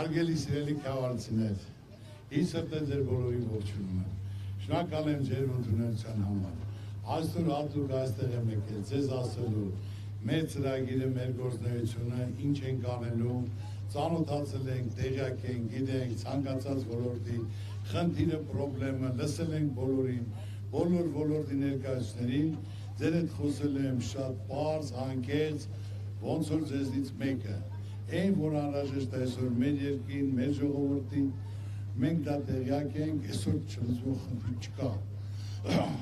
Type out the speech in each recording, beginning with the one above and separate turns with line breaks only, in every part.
Հարգելի սիրելի քաղաքացիներ, ինձ սրտե ձեր բոլորի ողջունում եմ։ Շնորհակալ եմ ձեր ընդունելության համար։ Այսօր հատուկ այստեղ եմ եկել ձեզ ասելու մեր ծրագիրը, մեր գործունեությունը, ինչ ենք անելու, ծանոթացել ենք, տեղյակ ենք, գիտենք ցանկացած ոլորտի խնդիրը, խնդրեմը, լսել ենք բոլորին, բոլոր ոլորտի ներկայացուցիչներին, ձեր հետ խոսել եմ շատ պարզ, անկեղծ, ոնց որ ձեզնից մեկը, այն որ անհրաժեշտ է այսօր մեր երկրին, մեր ժողովրդին, մենք դա տեղյակ ենք, այսօր չլուծվող խնդիր չկա։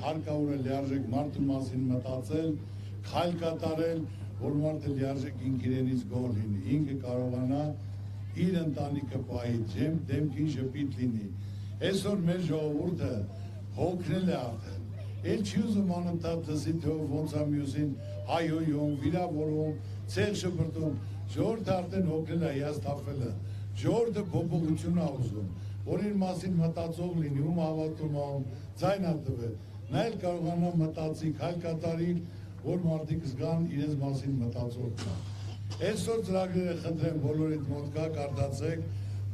Հարկավոր է լիարժեք մարդու մասին մտածել, քայլ կատարել, որ մարդը լիարժեք ինքնիրենից գոհ լինի, ինքը կարողանա իր ընտանիքը պահի, դեմքին ժպիտ լինի։ Այսօր մեր ժողովուրդը հոգնել է արդեն, էլ չի ուզում անընդհատ լսի թե ոնց է մյուսին հայհոյում, վիրավորում, ցեղ շպրտում, ժողովուրդը արդեն հոգնել է, հիասթափվել է, ժողովուրդը փոփոխություն է ուզում, որ իր մասին մտածող լինի, ում հավատում է, ձայն է տվել, նա էլ կարողանա մտածի, քայլ կատարի, որ մարդիկ զգան իրենց մասին մտածող կա։ Այսօր ծրագրերը խնդրեմ բոլորիդ մոտ կա, կարդացեք,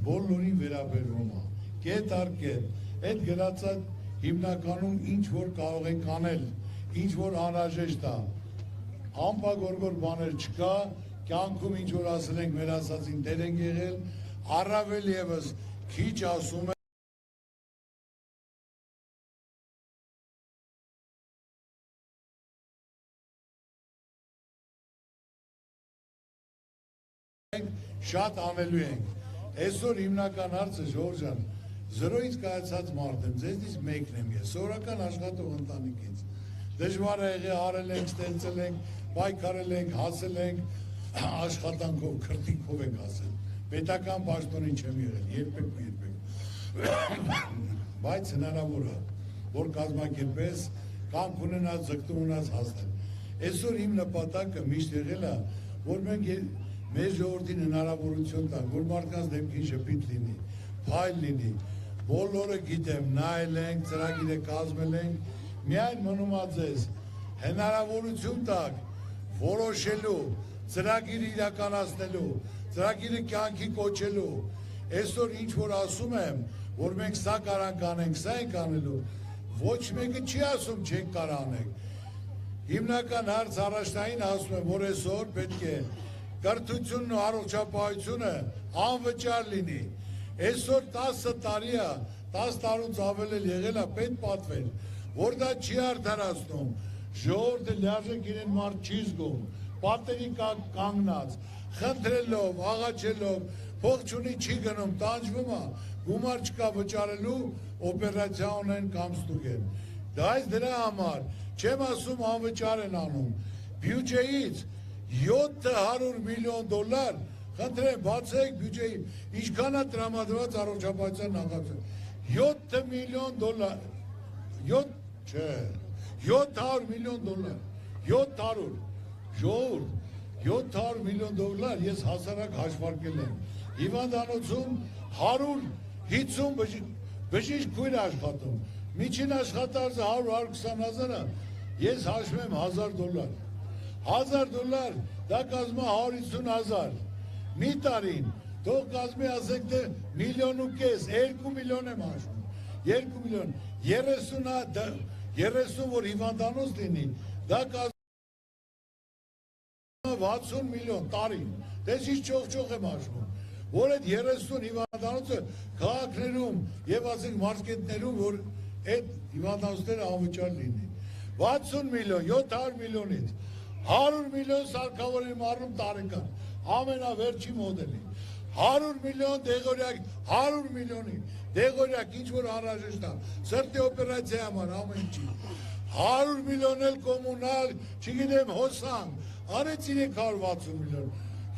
բոլորին վերաբերվում է, կետ առ կետ, այդ գրածած հիմնականում ինչ որ կարող ենք անել, ինչ որ անհրաժեշտ է, անպագորգոր բաներ չկա, կյանքում ինչ որ ասել ենք, մեր ասածին դեր ենք եղել, առավել ևս քիչ ասում ենք, շատ անելու ենք։ Այսօր հիմնական հարցը Ժողովուրդ ջան, զրոյից կայացած մարդ եմ, ձեզնից մեկն եմ ես, սովորական աշխատող ընտանիքից։ Դժվար է եղել, արել ենք, ստեղծել ենք, պայքարել ենք, հասել ենք, աշխատանքով, քրտինքով ենք հասել։ Պետական պաշտոնին չեմ եղել, երբեք ու երբեք։ Բայց հնարավոր է, որ կազմակերպես կամ ունենալ ձգտում ունած հասնել։ Այսօր իմ նպատակը միշտ եղել է, որ մենք մեր ժողովրդին հնարավորություն տանք, որ մարդկանց դեմքին ժպիտ լինի, փայլ լինի, բոլորը գիտեմ, նայել ենք, ծրագիրը կազմել ենք, միայն մնում է ձեզ հնարավորություն տակ որոշելու, ծրագիրը իրականացնելու, ծրագիրը կյանքի կոչելու, այսօր ինչ որ ասում եմ, որ մենք սա կարանք անենք, սա ենք անելու, ոչ մեկը չի ասում չենք կարող անենք, հիմնական հարց առաջնային ասում եմ, որ այսօր պետք է կրթությունն ու առողջապահությունը անվճար լինի, այսօր 10 տարի է, 10 տարուց ավել էլ եղել է, պետք պատվել, որ դա չի արդարացնում, ժողովուրդը լիարժեք իրեն մարդ չի զգում, պատերի կանգնած, խնդրելով, աղաչելով, փող չունի չի գնում, տանջվում է, գումար չկա վճարելու, օպերացիա ունեն կամ ստուգեն։ Բայց դրա համար չեմ ասում անվճար են անում, բյուջեից 700 միլիոն դոլար, խնդրեմ, բացեք բյուջեի, ինչքան է տրամադրված առողջապահության նախարարության, 7 միլիոն դոլար, 700 միլիոն դոլար, 700, ժողովուրդ, 700 միլիոն դոլար ես հասարակ հաշվարկել եմ, հիվանդանոցում 150 բժիշկ քույր աշխատում, միջին աշխատարձը 100-120 հազարը, ես հաշվում եմ 1000 դոլար, 1000 դոլար, դա կազմա 150 հազար, մի տարին, թող կազմի ասեք թե 1,5 միլիոն, 2 միլիոն եմ հաշվում, 2 միլիոն, 30 որ հիվանդանոց լինի, դա կազմա 60 միլիոն տարին, դες ինչ ճոխ եմ հաշվում, որ այդ 30 հիվանդանոցը քաղաքներում և ասենք մարքետներում, որ այդ հիվանդանոցները անվճար լինի, 60 միլիոն, 700 միլիոնից, 100 միլիոն սարքավորի մարում տարեկան, ամենավերջի մոդելի, 100 միլիոն դեղորյակ, 100 միլիոնի, դեղորյակ ինչ որ անհրաժեշտ է, սրտի օպերացիա համար ամեն ինչի, 100 միլիոն էլ կոմունալ, չգիտեմ հոսան, արեց 360 միլիոն,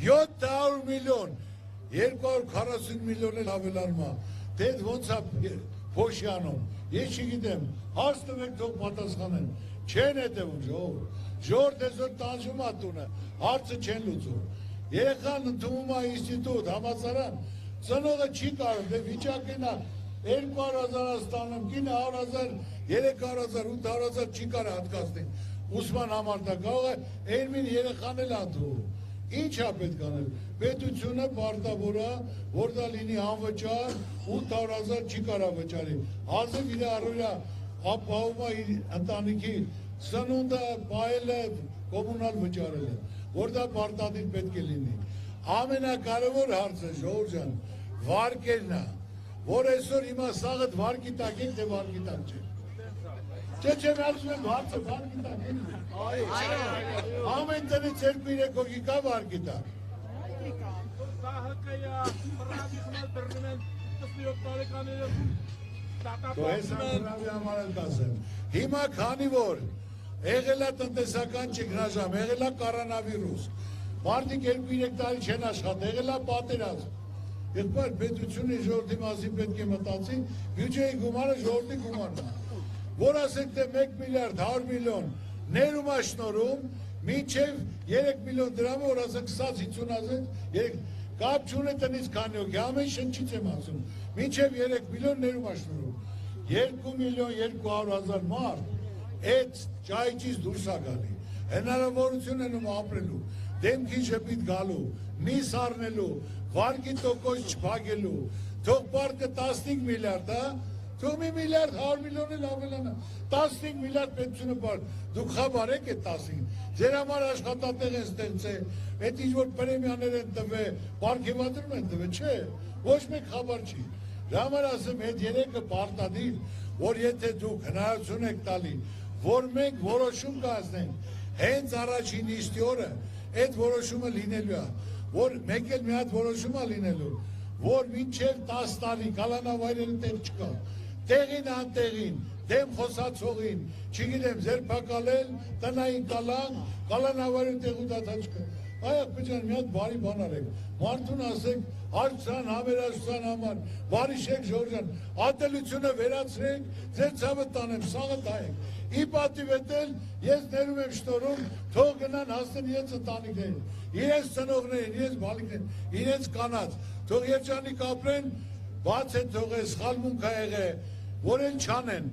700 միլիոն, 240 միլիոն էլ ավելանում է, դե ոնց է փոշյանում, ես չգիտեմ, հարց տվեք թող պատասխանեն, չեն հետևում ժողովուրդ այսօր տանջում է տունը, հարցը չեն լուծում, երեխան ընդունվում է ինստիտուտ, համալսարան, ծնողը չի կարող, դե վիճակն է, 200,000 ստանում, կինը 100,000, 300,000, 800,000 չի կարող հատկացնել, ուսման համար դա կարող է, էրմին երեխան էլ անդրում, Ինչ է պետք անել։ Պետությունը պարտավոր է, որ դա լինի անվճար, 800,000 չի կարա վճարի։ Հազիվ իր առօրյա ապահովում է իր ընտանիքի սնունդը, պահելը, կոմունալ վճարելը, որ դա պարտադիր պետք է լինի։ Ամենակարևոր հարցը, ժողովուրդ ջան, վարկերն է, որ այսօր հիմա սաղդ վարկի տակ եք, թե վարկի տակ չէ։ Չէ, մի ասում եմ հարցը վարկի տակ եք։ Ամեն տնից 2-3 հոգի կա վարկի տակ։ Հիմա քանի որ եղել է տնտեսական ճգնաժամ, եղել է կորոնավիրուս, մարդիկ 2-3 տարի չեն աշխատել, եղել է պատերազմ։ Եղբայր պետությունը ժողովրդի մասին պետք է մտածի, բյուջեի գումարը ժողովրդի գումարն է, որ ասենք թե 1 միլիարդ 100 միլիոն ներում է շնորհում, մինչև 3 միլիոն դրամ, որ ասենք 50-50 կապ չունի տնից քանի հոգի, ամեն շնչից եմ ասում, մինչև 3 միլիոն ներում է շնորհում, 2 միլիոն 200,000 մարդ այդ ճայճից դուրս է գալի, հնարավորություն են ապրելու, դեմքի ժպիտ գալու, միս առնելու, վարկի տոկոս չփակելու, թող պարկը 15 միլիարդ, թող 1 միլիարդ 100 միլիոն էլ ավելանա, 15 միլիարդ պետությունը պարկ, դուք խաբար եք այդ 15, ձեր համար աշխատատեղ են ստեղծել, այդ ինչ-որ պրեմիաներ են տվել, պարգևատրում են տվել, չէ, ոչ մեկ խաբար չի, դրա համար ասեմ, այդ երեքը պարտադիր, որ եթե դուք հնարավորություն եք տալի, որ մենք որոշում կայացնենք, հենց առաջին նիստի օրը, այդ որոշումը լինելու է, որ մեկ էլ մի հատ որոշում է լինելու, որ մինչև 10 տարի կալանավայրերի տեղ չկա, տեղին անտեղին, դեմ խոսացողին, չգիտեմ, ձերբակալել, տնային կալան, կալանավայրի տեղ ու դատա չկա։ Այ աղբեջան, մի հատ բարի բան արեք, մարդուն ասենք, հարցան, համերաշխության համար, բարի շեք ժողովրդյան, ատելությունը վերացրեք, ձեր ցավը տանեմ, սաղը տայեք։ Ի պատիվ էտել, ես ներում եմ շնորհում, թող գնան հասնեն իրենց ընտանիքներին, իրենց ծնողներին, իրենց բալիկներին, իրենց կանած, թող երջանիկ ապրեն, բաց են թող է սխալմունք ա եղել, որ էլ չանեն,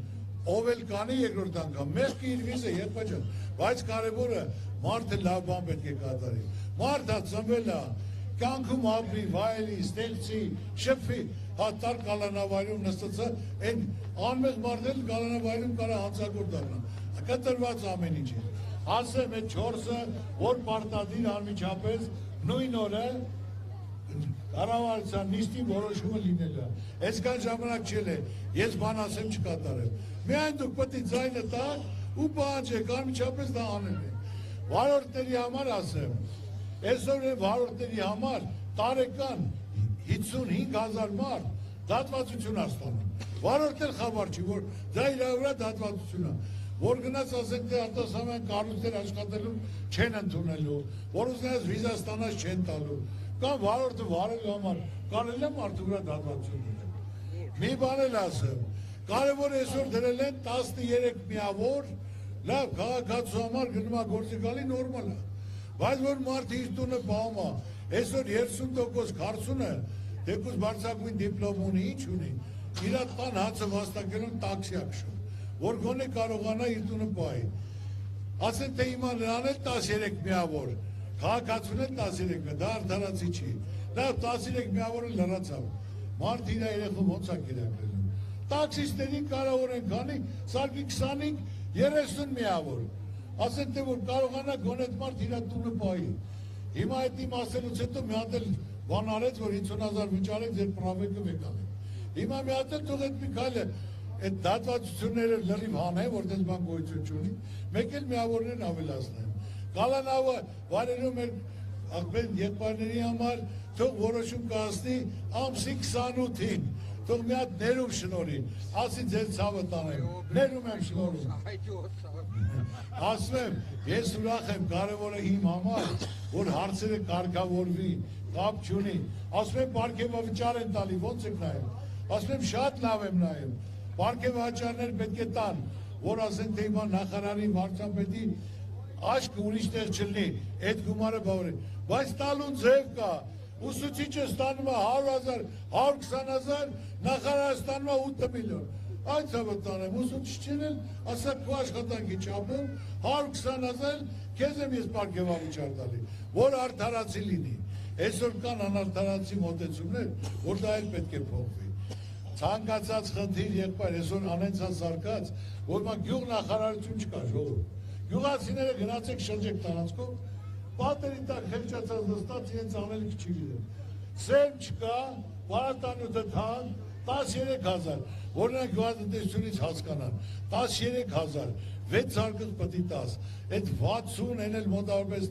ով էլ կանի երկրորդ անգամ, մեղքը իր վիզը երբաջան, բայց կարևորը մարդը լավ բան պետք է կատարի, մարդը ծնվել է, կյանքում ապրի, վայելի, ստեղծի, շփվի, հատար կալանավայրում նստածը, այն անմեղ մարդել կալանավայրում կարա հանցագործ դառնա, կտրված ամեն ինչ է, ասեմ այդ 4-ը, որ պարտադիր անմիջապես նույն օրը կառավարության նիստի որոշումը լինելու է, այսքան ժամանակ չել է, ես բան ասեմ չկատարել, միայն դուք պետք է ձայնը տաք ու պահանջեք, անմիջապես դա անել է, վարորդների համար ասեմ, այսօր վարորդների համար տարեկան 55,000 մարդ դատվածություն է ստանում, վարորդներ խաբար չի, որ դա իր վրա դատվածություն է, որ գնաց ասենք թե արտասահման կառույցներ աշխատելու չեն ընդունելու, որ ուզենաց վիզա ստանած չեն տալու, կամ վարորդը վարելու համար կարելի է մարդու վրա դատվածություն ունել։ Մի բան էլ ասեմ, կարևոր այսօր դրել են 13 միավոր, լավ քաղաքացու համար գնում է գործի գալի նորմալ է, բայց որ մարդը իր տունը պահում է, այսօր 30% քարսունը դեպուս բարձրագույն դիպլոմ ունի, ինչ ունի, իր տան հացը վաստակելուն տաքսի է քշում, որ գոնե կարողանա իր տունը պահի։ Ասեն թե հիմա նրան էլ 13 միավոր, քաղաքացուն էլ 13, դա արդարացի չի, լավ 13 միավորը լրացավ, մարդ իր երեխում ոնց է կերակրելու, տաքսիստերին կարող են քանի, սարկի 25-30 միավոր, ասեն թե որ կարողանա գոնե այդ մարդ իր տունը պահի, հիմա այդ իմ ասելուց հետո մի հատ էլ բան արեց, որ 50,000 վճարեք ձեր պրավեկը վեկալեք, հիմա մի հատ էլ թող այդ մի քայլը այդ դատվածությունները լրիվ հանեն, որ դες բան գոյություն չունի, մեկ էլ միավորներն ավելացնեն, կալանավը վարելու մեր աղբեն եղբայրների համար թող որոշում կայացնի ամսի 28-ին, թող մի հատ ներում շնորհի, ասի ձեր ցավը տանեմ, ներում եմ շնորհում, ասում եմ, ես ուրախ եմ, կարևորը իմ համար, որ հարցերը կարգավորվի, կապ չունի, ասում եմ պարգևավճար են տալի, ոնց եք նայում, ասում եմ շատ լավ եմ նայում, պարգևավճարներ պետք է տան, որ ասեն թե հիմա նախարարի վարչապետի աչքը ուրիշ տեղ չլինի, այդ գումարը բավարի, բայց տալուն ձև կա, ուսուցիչը ստանում է 100,000, 120,000, նախարարը ստանում է 8 միլիոն, այդ ցավտանեմ ուսուցիչ չեն, ասա քո աշխատանքի չափում 120,000 քեզ եմ ես պարգևավիճար տալի, որ արդարացի լինի։ Այսօր կան անարդարացի մոտեցումներ, որ դա էլ պետք է փոխվի։ Ցանկացած խնդիր եղբայր այսօր անենցա զարգաց, որ մա գյուղ նախարարություն չկա ժողով։ Գյուղացիները գնացեք շրջեք տարածքով, պատերի տակ խեղճացած նստած իրենց անելիք չի գիտեն։ Սերմ չկա, պարարտանյութը թանկ, 13,000, որոնք գյուղատնտեսությունից հասկանան, 13,000, 6 արկղ պետք է տաս, այդ 60 են էլ մոտավորապես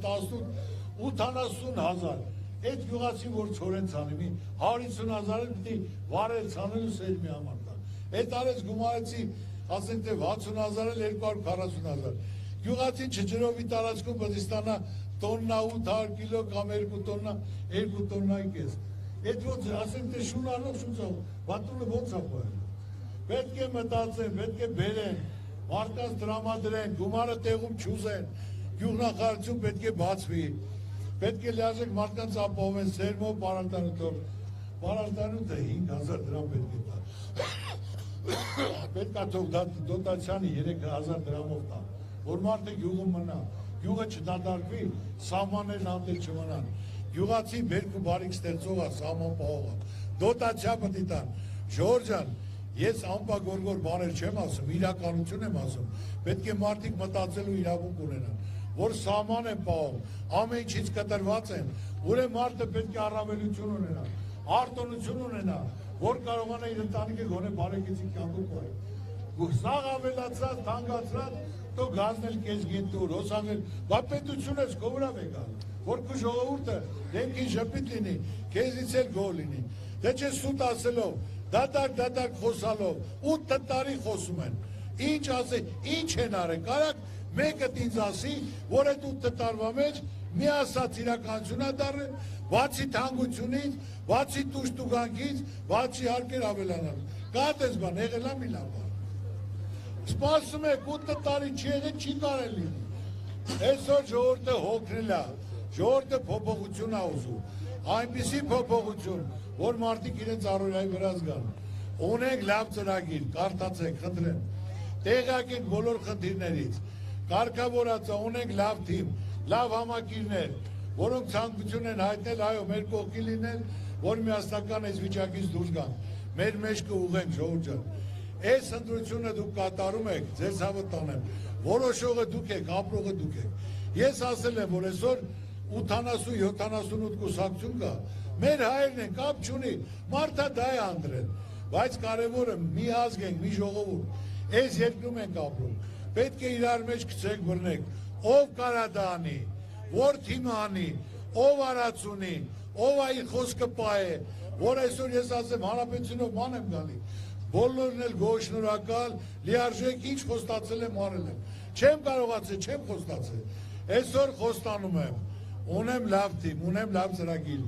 80,000, այդ գյուղացին որ չորեն ցանի, 150,000 էլ պետք է վարել ցանելու սերմի համար տան, այդ արեց գումարեցի, ասենք թե 60,000 էլ 240,000, գյուղացին չջրովի տարածքում պետք է ստանա տոննա 800 կիլո կամ 2 տոննա, 2 տոննայի կես, այդ ոնց ասենք թե շունարնով շունցով, վատունը ոնց է պահել, պետք է մտածեն, պետք է բերեն, մարդկանց տրամադրեն, գումարը տեղում չուզեն, գյուղնախարարություն պետք է բացվի, պետք է լիարժեք մարդկանց ապահովեն սերմով, պարարտանյութով, պարարտանյութը 5,000 դրամ պետք է տա, պետք է թող դոտացիանի 3,000 դրամով տա, որ մարդը գյուղում մնա, գյուղը չդադարվի, սահմաններն անդել չմնան, գյուղացի բերք ու բարիք ստեղծողը, սահման պահողը, դոտացիա պետք է տան, Ժողովուրդ ջան, ես անպագորգոր բաներ չեմ ասում, իրականություն եմ ասում, պետք է մարդիկ մտածելու իրավունք ունենան, որ սահման են պահում, ամեն ինչից կտրված են, ուրեմն մարդը պետք է առավելություն ունենա, արտոնություն ունենա, որ կարողանա իր ընտանիքը գոնե բարեկեցիկ կյանքում պահել։ Սաղ ավելացած, թանկացած, դու գազնել քեզ գետուր, հոսանվել, բա պետություն ես քո վրա եկալ, որ քո ժողովուրդը դեմքին ժպիտ լինի, քեզից էլ գոհ լինի։ Դե չէ սուտ ասելով, դատարկ խոսալով, 8 տարի խոսում են, ինչ ասել, ինչ են արել, կարակ մեկը ինձ ասի, որ այդ 8 տարվա մեջ մի ասած իրականություն է դառել, բացի թանկությունից, բացի տուժտուգանքից, բացի հարկեր ավելանալ, կա տես բան, եղել է մի լավ բան, սպասում եք 8 տարի չի եղել, չի կարել լինի, այսօր ժողովուրդը հոգնել է, ժողովուրդը փոփոխություն է ուզում, այնպիսի փոփոխություն, որ մարդիկ իրենց առօրյայի վրա զգան, ունենք լավ ծրագիր, կարդացեք, խնդրեմ, տեղյակ ենք բոլոր խնդիրներից, կարգավորած է, ունենք լավ թիմ, լավ համակիրներ, որոնք ցանկություն են հայտնել, այո, մեր կողքին լինել, որ միասնական այս վիճակից դուրս գան, մեր մեջքը ուղենք, ժողովուրդ ջան, այս ընտրությունը դուք կատարում եք, ձեր ցավը տանեմ, որոշողը դուք եք, ապրողը դուք եք, ես ասել եմ, որ այսօր 80-78 կուսակցություն կա, մեր հայերն են, կապ չունի, մարդը դա է անդրել, բայց կարևորը մի ազգ ենք, մի ժողովուրդ, այս երկրում ենք ապրում, պետք է իրար մեջ գցեք բռնեք, ով կարա դա անի, որ թիմը անի, ով արած ունի, ով այ խոսքը պահե, որ այսօր ես ասեմ հանրապետությունով ման եմ գալի, բոլորն էլ գոհ շնորհակալ, լիարժեք ինչ խոստացել եմ արել եմ, չեմ կարողացել, չեմ խոստացել, այսօր խոստանում եմ, ունեմ լավ թիմ, ունեմ լավ ծրագիր,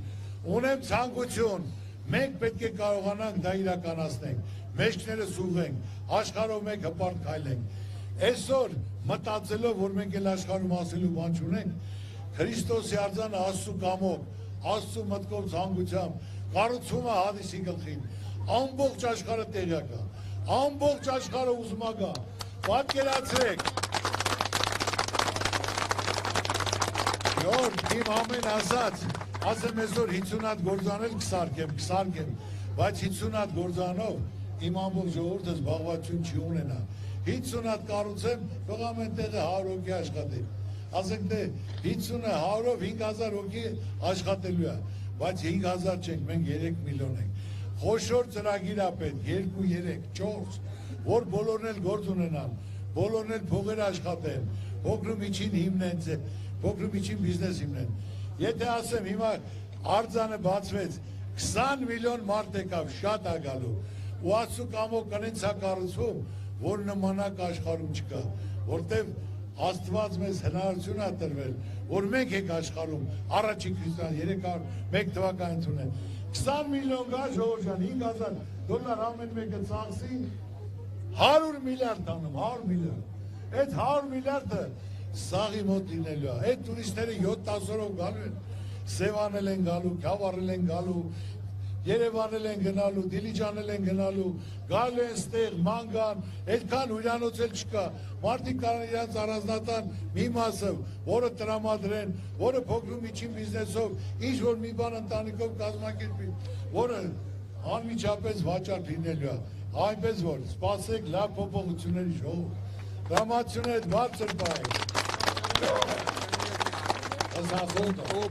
ունեմ ցանկություն, մենք պետք է կարողանանք դա իրականացնենք, մեջքներս ուղղենք, աշխարհով մեկ հպարտ քայլենք, այսօր մտածելով, որ մենք էլ աշխարհում ասելու բան չունենք, Քրիստոսի արձանը Աստծու կամոք, Աստծու մտքով ցանկությամբ, կառուցումը հադիսի գլխին, ամբողջ աշխարհը տեղյակ է, ամբողջ աշխարհը ուզում է գա, պատկերացրեք, Որ իմ ամեն ասած, ասեմ այսօր 50 հատ գործանել կսարկեմ, բայց 50 հատ գործանով իմ ամբողջ ժողովուրդը զբաղվածություն չի ունենա, 50 հատ կառուցեմ, թող ամեն տեղը 100 հոգի աշխատի, ասենք թե 50-ը 100-ով 5,000 հոգի աշխատելու է, բայց 5,000 չենք, մենք 3 միլիոն ենք, խոշոր ծրագիր է պետք, 2, 3, 4, որ բոլորն էլ գործ ունենան, բոլորն էլ փողեր աշխատեն, փոքր միջին հիմնեն, փոքր միջին բիզնես հիմնեն, եթե ասեմ հիմա արձանը բացվեց, 20 միլիոն մարդ եկավ, շատ է գալու, ու Աստծու կամոք կնենց է կառուցվում, որ նմանակ աշխարհում չկա, որտեվ Աստված մեզ հնարավորություն է տրվել, որ մենք ենք աշխարհում, առաջին քրիստոնյա 301 թվականին ունեն, 20 միլիոն գա ժողովուրդ ջան, 5,000 դոլար ամեն մեկը ծախսի, 100 միլիարդ անում, 100 միլիարդ, այդ 100 միլիարդը սաղի մոտ լինելու է, այդ տուրիստները 7-10 օրով գալու են, Սևանել են գալու, Քավառել են գալու, Երևանել են գնալու, Դիլիջանել են գնալու, գալու են ստեղ, մանգան, այդքան հյուրանոց էլ չկա, մարդիկ կարող իրենց առանձնատան մի մասը, որը տրամադրեն, որը փոքր ու միջին բիզնեսով, ինչ որ մի բան ընտանիքով կազմակերպի, որը անմիջապես վաճառք լինելու է, այնպես որ սպասեք լավ փոփոխությունների ժողով, դրամատուրգիաները բարձր պահեք։
O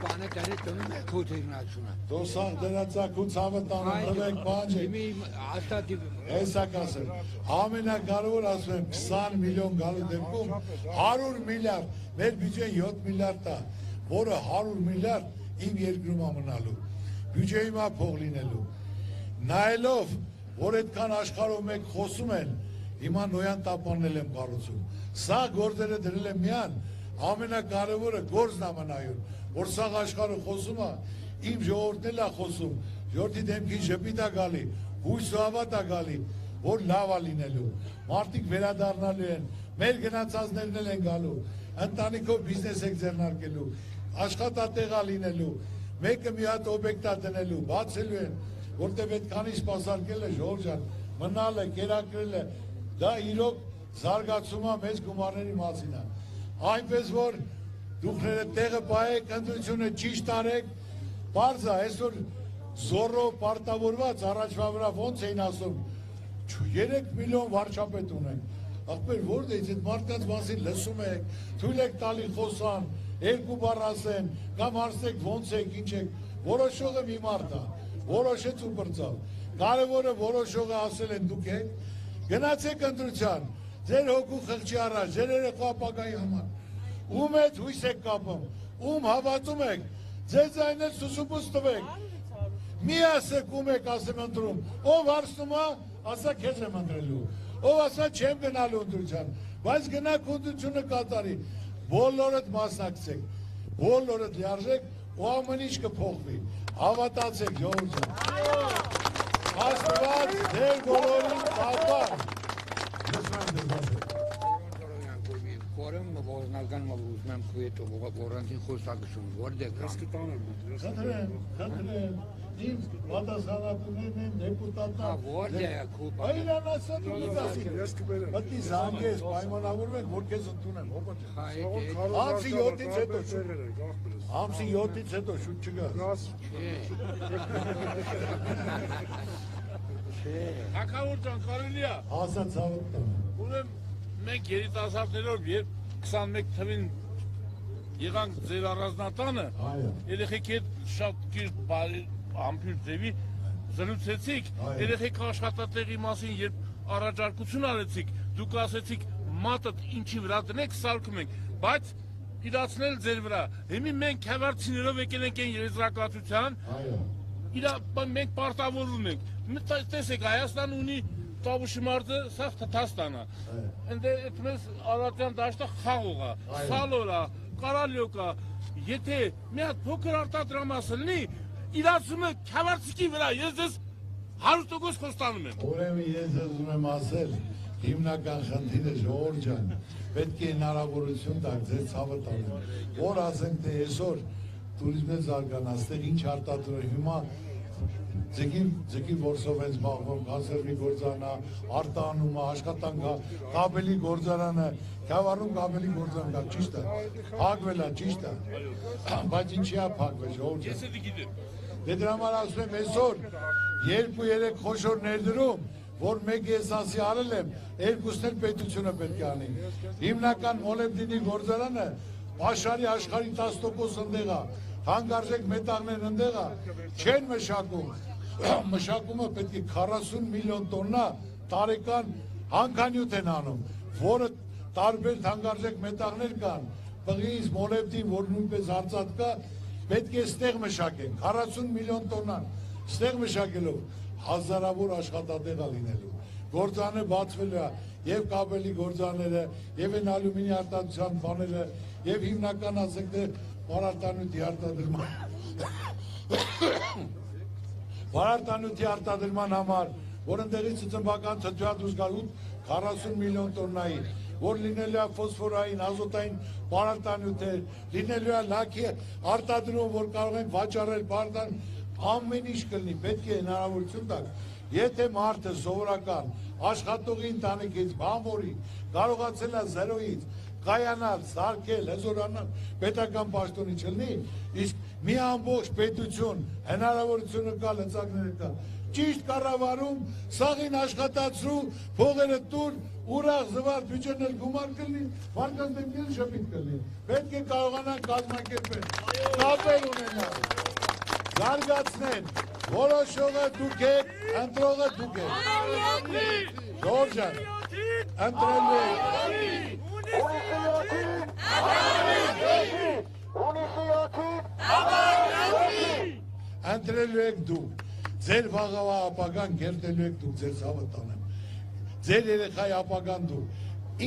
bana dere dönüm koordinasyonu.
Դոսան դրացակու ցավը տանը տվեք բանջի։
Hasta gibi.
Հեսա կասեմ, ամենակարևոր ասում եմ 20 միլիոն գալու դեպքում 100 միլիարդ, մեր բյուջեն 7 միլիարդ է, որը 100 միլիարդ իմ երկրում է մնալու, բյուջեի մա փող լինելու, նայելով, որ այդքան աշխարհով մեկ խոսում են, հիմա նոյան տապաննել եմ կառուցում, սա գործերը դրել եմ միան, ամենակարևորը գործն է մնայուն, որ սաղ աշխարհը խոսում է, իմ ժողովուրդն էլ է խոսում, ժողովրդի դեմքի ժպիտ է գալի, հույս ու հավատ է գալի, որ լավ է լինելու, մարդիկ վերադառնալու են, մեր գնացածներն էլ են գալու, ընտանիքով բիզնես եք ձեռնարկելու, աշխատատեղ է լինելու, մեկը մի հատ օբյեկտ է դնելու, բացելու են, որտեղ այդքանի սպասարկել է ժողովուրդ ջան, մնալ է, կերակրել է, դա իրոք զարգացում է մեծ գումարների մասին է, այնպես որ դուքները տեղը պահեք, ընտրությունը ճիշտ արեք, բարձ է, այսօր զորով պարտավորված առաջվա վրա ոնց էին ասում, 3 միլիոն վարչապետ ունենք, ախպեր որտեղից այդ մարդկանց մասին լսում եք, թույլ եք տալի խոսան, երկու բառ ասեն, կամ հարցնեք ոնց եք, ինչ եք, որոշողը մի մարդ է, որոշեց ու բրծավ, կարևորը որոշողը ասել են դուք եք, գնացեք ընտրության, ձեր հոգու խղճի առաջ, ձեր երեխա ապագայի համար, ում հետ հույս եք կապում, ում հավատում եք, ձեզ այն էլ սուսուպուս տվեք, մի ասեք ում եք ասեմ ընտրում, ով հարցնում է, ասա քեզ եմ ընտրելու, ով ասա չեմ գնալու ընտրության, բայց գնաք ընտրությունը կատարի, բոլորդ մասնակցեք, բոլորդ լիարժեք ու ամեն ինչ կփոխվի, հավատացեք ժողովուրդ ջան, Աստված ձեր բոլորին պահպան,
Korun mu boznalgan mı uzman kuvveti orantin խոսակցություն որտեղ
Խնդրեմ, իմ պատասխանատուներն են դեպուտատներ։
որտեղ է քուպա։
Այլան ասա դու դասի։ Մտի զանգես, պայմանավորում ենք, որ քեզ ընդունեմ, հոբոտ։ Ամսի 7-ից հետո շուտ։ Ամսի 7-ից հետո շուտ չգաս։
Հակավոր ջան, կարելի է։
Ասա ցավոտ։
Ուրեմն մենք երիտասարդներով երբ 21 թվին եղանք ձեր առանձնատանը, երեխեք հետ շատ կիրթ բարի ամփյուր ձևի զրուցեցիք, երեխեք աշխատատեղի մասին երբ առաջարկություն արեցիք, դուք ասեցիք մատդ ինչի վրա դնեք, սարքում ենք, բայց իրացնել ձեր վրա, հիմի մենք քավարցիներով եկել ենք այն եզրակացության, մենք պարտավորվում ենք, տեսեք Հայաստան ունի Տավուշի մարդը սաղ Թաթաստան է, ընդ էդպես Արարատյան դաշտը խաղող է, սալոր է, կարալյոկ է, եթե մի հատ փոքր արտադրամասը լինի, իրացումը քավարցիկի վրա, ես ձեզ 100% խոստանում եմ։
Ուրեմն ես ուզում եմ ասել, հիմնական խնդիրը ժողովուրդ ջան, պետք է հնարավորություն տակ ձեր ցավը տալու, որ ասենք թե այսօր տուրիզմը զարգանացել, ինչ արտադրում հիմա ձգի որսով են զբաղվում, կոնսերվի գործարանա, արտանումը, աշխատանքը, կաբելի գործարանը, Քավառում կաբելի գործարան կա, ճիշտ է, փակվել է, ճիշտ է, բայց ինչի է փակվել, ժողովուրդ։
Ես էդի գիտեմ։
Դե դրա համար ասում եմ այսօր 2-3 խոշոր ներդրում, որ մեկ ես ասի արել եմ, երկուսն էլ պետությունը պետք է անի։ Հիմնական մոլեբդինի գործարանը Պաշարի աշխարհի 10% ընդեղ է, հանգարժեք մետաղներ ընդեղ է, չեն մշակում։ Մշակումը պետք է 40 միլիոն տոննա տարեկան հանքանյութ են անում, որը տարբեր հանգարժեք մետաղներ կան, պղից, մոլեբդին, որ նույնպես արծաթ կա, պետք է ստեղ մշակեն, 40 միլիոն տոննան, ստեղ մշակելով հազարավոր աշխատատեղ է լինելու, գործանը բացվելու է, և կաբելի գործաները, և են ալյումինի արտադրության բաները, և հիմնական ասենք թե պարարտանյութի արտադրման Պարարտանյութի արտադրման համար, որ ընդեղից ծծմբական թթվադուս գալ 40 միլիոն տոննայի, որ լինելու է ֆոսֆորային, ազոտային պարարտանյութեր, լինելու է լաքի արտադրում, որ կարող ենք վաճառել ամեն ինչ կլինի, պետք է հնարավորություն տակ, եթե մարդը սովորական աշխատողի ընտանիքից բանվորի կարողացել է 0-ից կայանալ, սարքել, հզորանալ, պետական պաշտոնի չլինի, իսկ մի ամբողջ պետություն հնարավորությունը կա, լծակները կա, ճիշտ կառավարում, սաղին աշխատացրու, փողերը տուր, ուրախ զվարթ բյուջեներ գումար կլինի, մարդկանց դեպքեր շփիտ կլինի, պետք է կարողանան կազմակերպել, կապեր ունենալ, զարգացնեն, որոշողը դուք եք, ընտրողը դուք եք, Ժողովուրդ ջան, ընտրելու եք, ընտրելու եք դուք, ձեր վաղավա ապագան կերտելու եք դուք, ձեր ցավը տանեմ, ձեր երեխայի ապագան դուք,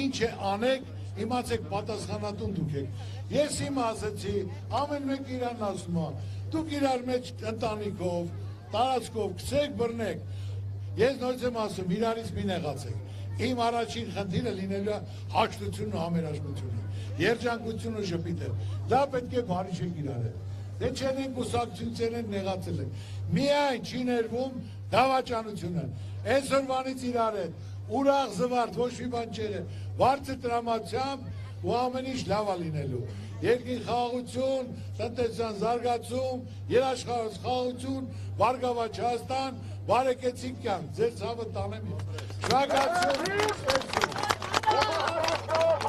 ինչ է անեք, իմացեք պատասխանատուն դուք եք, ես իմ ասեցի, ամեն մեկ իրան ասում է, դուք իրար մեջ ընտանիքով, տարածքով, քսեք, բռնեք, ես նորից եմ ասում, իրարից մի նեղացեք, իմ առաջին խնդիրը լինելու է հաշտությունն ու համերաշխությունը, երջանկությունը ժպիտը, դա պետք է բարիչեք իրարը, դե չեն են կուսակցություններ են նեղացել են, միայն չի ներվում դավաճանությունը, այսօրվանից իրար հետ, ուրախ զվարթ, ոչ մի բան չեղե, բարձր տրամադրությամբ ու ամեն ինչ լավ է լինելու, երկրի խաղաղություն, տնտեսության զարգացում, երաշխավորած խաղաղություն, Բարգավաճ Հայաստան, բարեկեցիկ կյանք, ձեր ցավը տանեմ, շնորհակալություն։